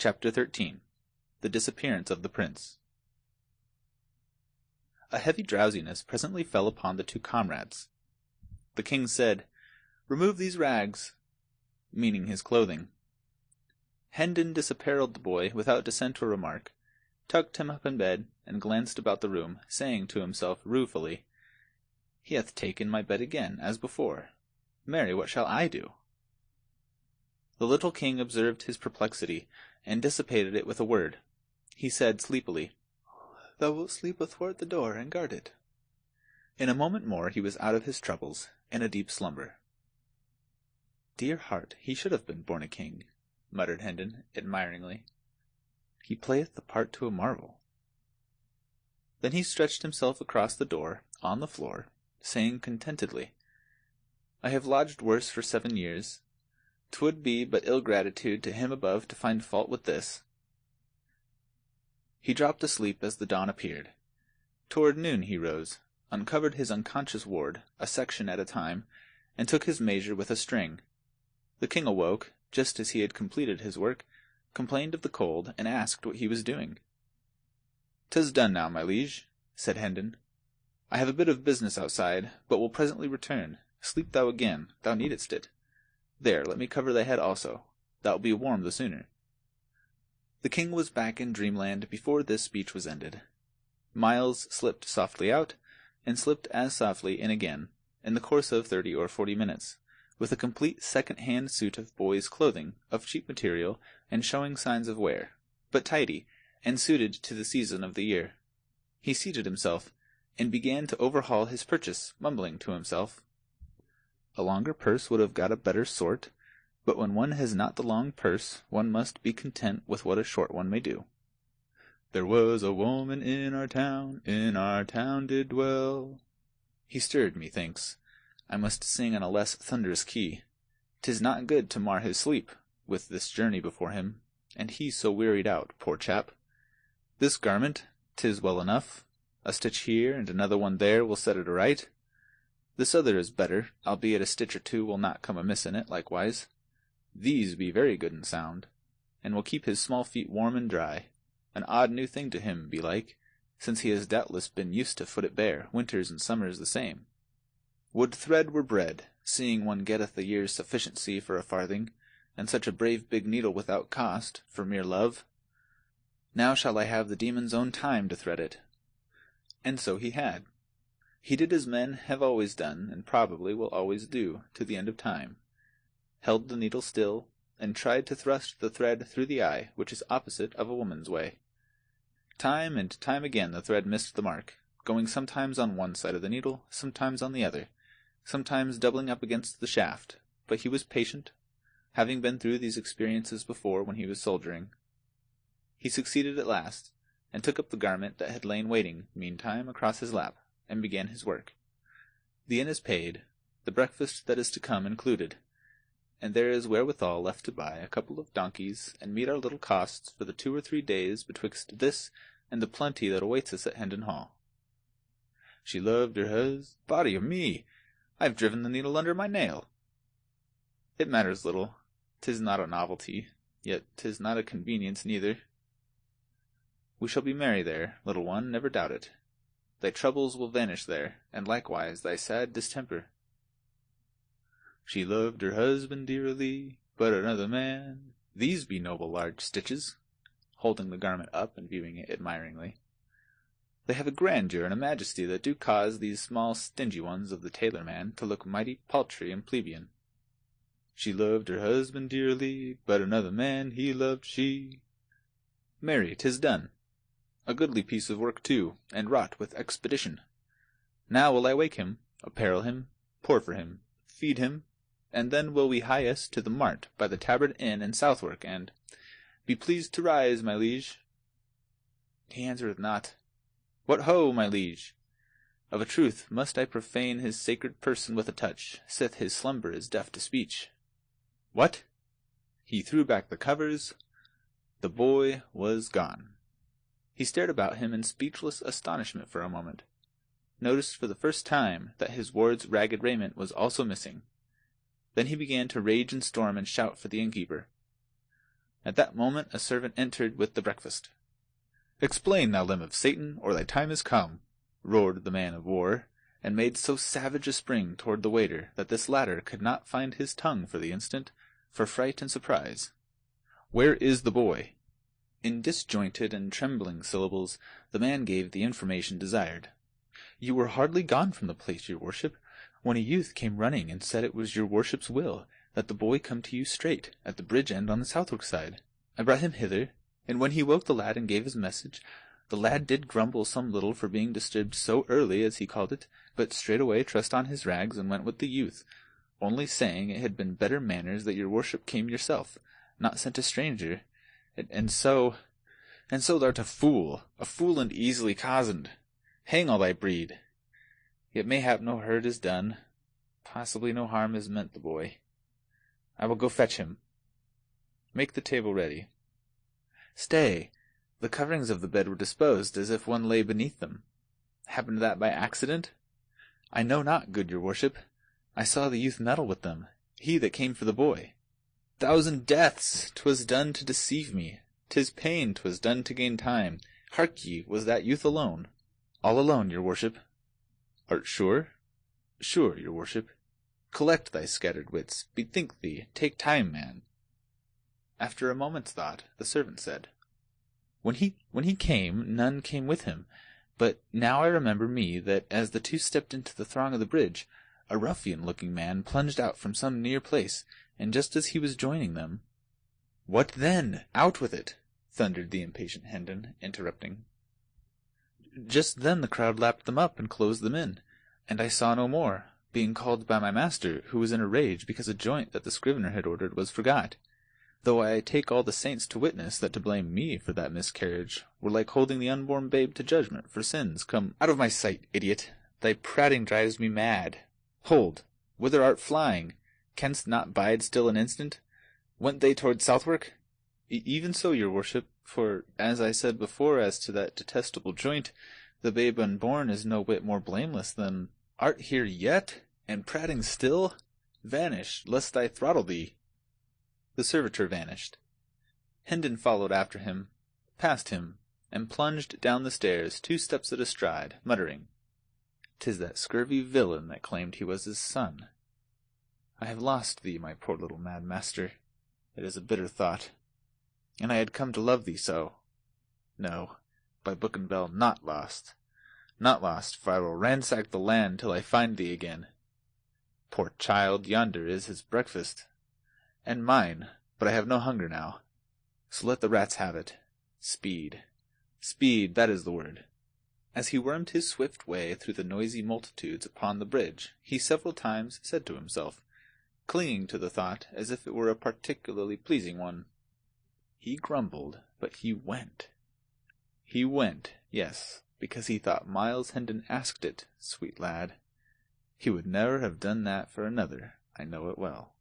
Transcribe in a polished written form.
Chapter 13. The Disappearance of the Prince. A heavy drowsiness presently fell upon the two comrades. The king said, "Remove these rags," meaning his clothing. Hendon disapparelled the boy without dissent or remark, tucked him up in bed, and glanced about the room, saying to himself ruefully, "He hath taken my bed again, as before. Marry, what shall I do?" The little king observed his perplexity, and dissipated it with a word. He said sleepily, "Thou wilt sleep athwart the door, and guard it." In a moment more he was out of his troubles, in a deep slumber. "Dear heart, he should have been born a king," muttered Hendon, admiringly. "He playeth the part to a marvel." Then he stretched himself across the door, on the floor, saying contentedly, "I have lodged worse for 7 years. 'Twould be but ill gratitude to him above to find fault with this." He dropped asleep as the dawn appeared. Toward noon he rose, uncovered his unconscious ward, a section at a time, and took his measure with a string. The king awoke, just as he had completed his work, complained of the cold, and asked what he was doing. "'Tis done now, my liege," said Hendon. "I have a bit of business outside, but will presently return. Sleep thou again, thou needest it. There, let me cover thy head also. Thou'lt be warm the sooner." The king was back in dreamland before this speech was ended. Miles slipped softly out, and slipped as softly in again, in the course of 30 or 40 minutes, with a complete second-hand suit of boy's clothing, of cheap material, and showing signs of wear, but tidy, and suited to the season of the year. He seated himself, and began to overhaul his purchase, mumbling to himself, "A longer purse would have got a better sort, but when one has not the long purse, one must be content with what a short one may do. There was a woman in our town did dwell." He stirred, methinks. I must sing in a less thunderous key. 'Tis not good to mar his sleep, with this journey before him, and he so wearied out, poor chap. This garment, 'tis well enough. A stitch here, and another one there, will set it aright. This other is better, albeit a stitch or two will not come amiss in it, likewise. These be very good and sound, and will keep his small feet warm and dry. An odd new thing to him, belike, since he has doubtless been used to foot it bare, winters and summers the same. Would thread were bread, seeing one getteth a year's sufficiency for a farthing, and such a brave big needle without cost, for mere love. Now shall I have the demon's own time to thread it." And so he had. He did as men have always done, and probably will always do, to the end of time. Held the needle still, and tried to thrust the thread through the eye, which is opposite of a woman's way. Time and time again the thread missed the mark, going sometimes on one side of the needle, sometimes on the other, sometimes doubling up against the shaft, but he was patient, having been through these experiences before when he was soldiering. He succeeded at last, and took up the garment that had lain waiting, meantime, across his lap, and began his work. The inn is paid, the breakfast that is to come included, and there is wherewithal left to buy a couple of donkeys, and meet our little costs for the 2 or 3 days betwixt this and the plenty that awaits us at Hendon Hall. She loved her body of me! I've driven the needle under my nail. It matters little. 'Tis not a novelty, yet 'tis not a convenience neither. We shall be merry there, little one, never doubt it. Thy troubles will vanish there, and likewise thy sad distemper. She loved her husband dearly, but another man. These be noble large stitches," holding the garment up and viewing it admiringly. "They have a grandeur and a majesty that do cause these small stingy ones of the tailor-man to look mighty paltry and plebeian. She loved her husband dearly, but another man he loved she. Marry, 'tis done. A goodly piece of work too, and wrought with expedition. Now will I wake him, apparel him, pour for him, feed him, and then will we hie us to the mart by the Tabard Inn in Southwark, and be pleased to rise, my liege. He answereth not. What ho, my liege! Of a truth must I profane his sacred person with a touch, sith his slumber is deaf to speech. What? He threw back the covers. The boy was gone. He stared about him in speechless astonishment for a moment, noticed for the first time that his ward's ragged raiment was also missing. Then he began to rage and storm and shout for the innkeeper. At that moment a servant entered with the breakfast. "Explain, thou limb of Satan, or thy time is come," roared the man of war, and made so savage a spring toward the waiter that this latter could not find his tongue for the instant, for fright and surprise. "Where is the boy?" In disjointed and trembling syllables the man gave the information desired. "You were hardly gone from the place, your worship, when a youth came running and said it was your worship's will that the boy come to you straight, at the bridge end on the Southwark side. I brought him hither, and when he woke the lad and gave his message, the lad did grumble some little for being disturbed so early, as he called it, but straightway trussed on his rags and went with the youth, only saying it had been better manners that your worship came yourself, not sent a stranger, and so thou'rt a fool and easily cozened. Hang all thy breed. Yet mayhap no hurt is done, possibly no harm is meant the boy. I will go fetch him. Make the table ready. Stay, the coverings of the bed were disposed as if one lay beneath them. Happened that by accident? I know not, good your worship. I saw the youth meddle with them, he that came for the boy. 1,000 deaths! 'Twas done to deceive me. 'Tis pain 'twas done to gain time. Hark ye, was that youth alone? All alone, your worship. Art sure? Sure, your worship. Collect thy scattered wits, bethink thee, take time, man. After a moment's thought, the servant said, When he came, none came with him, but now I remember me that as the two stepped into the throng of the bridge, a ruffian-looking man plunged out from some near place, and just as he was joining them— What then? Out with it! Thundered the impatient Hendon, interrupting. Just then the crowd lapped them up and closed them in, and I saw no more, being called by my master, who was in a rage because a joint that the scrivener had ordered was forgot, though I take all the saints to witness that to blame me for that miscarriage were like holding the unborn babe to judgment for sins come— Out of my sight, idiot! Thy prating drives me mad. Hold! Whither art flying? Canst not bide still an instant? Went they toward Southwark? Even so, your worship, for, as I said before as to that detestable joint, the babe unborn is no whit more blameless than— Art here yet, and prating still? Vanish, lest I throttle thee. The servitor vanished. Hendon followed after him, passed him, and plunged down the stairs 2 steps at a stride, muttering, "'Tis that scurvy villain that claimed he was his son. I have lost thee, my poor little mad master. It is a bitter thought. And I had come to love thee so. No, by book and bell, not lost. Not lost, for I will ransack the land till I find thee again. Poor child, yonder is his breakfast. And mine, but I have no hunger now. So let the rats have it. Speed. Speed, that is the word." As he wormed his swift way through the noisy multitudes upon the bridge, he several times said to himself, clinging to the thought as if it were a particularly pleasing one, "He grumbled, but he went. He went, yes, because he thought Miles Hendon asked it, sweet lad. He would never have done that for another, I know it well."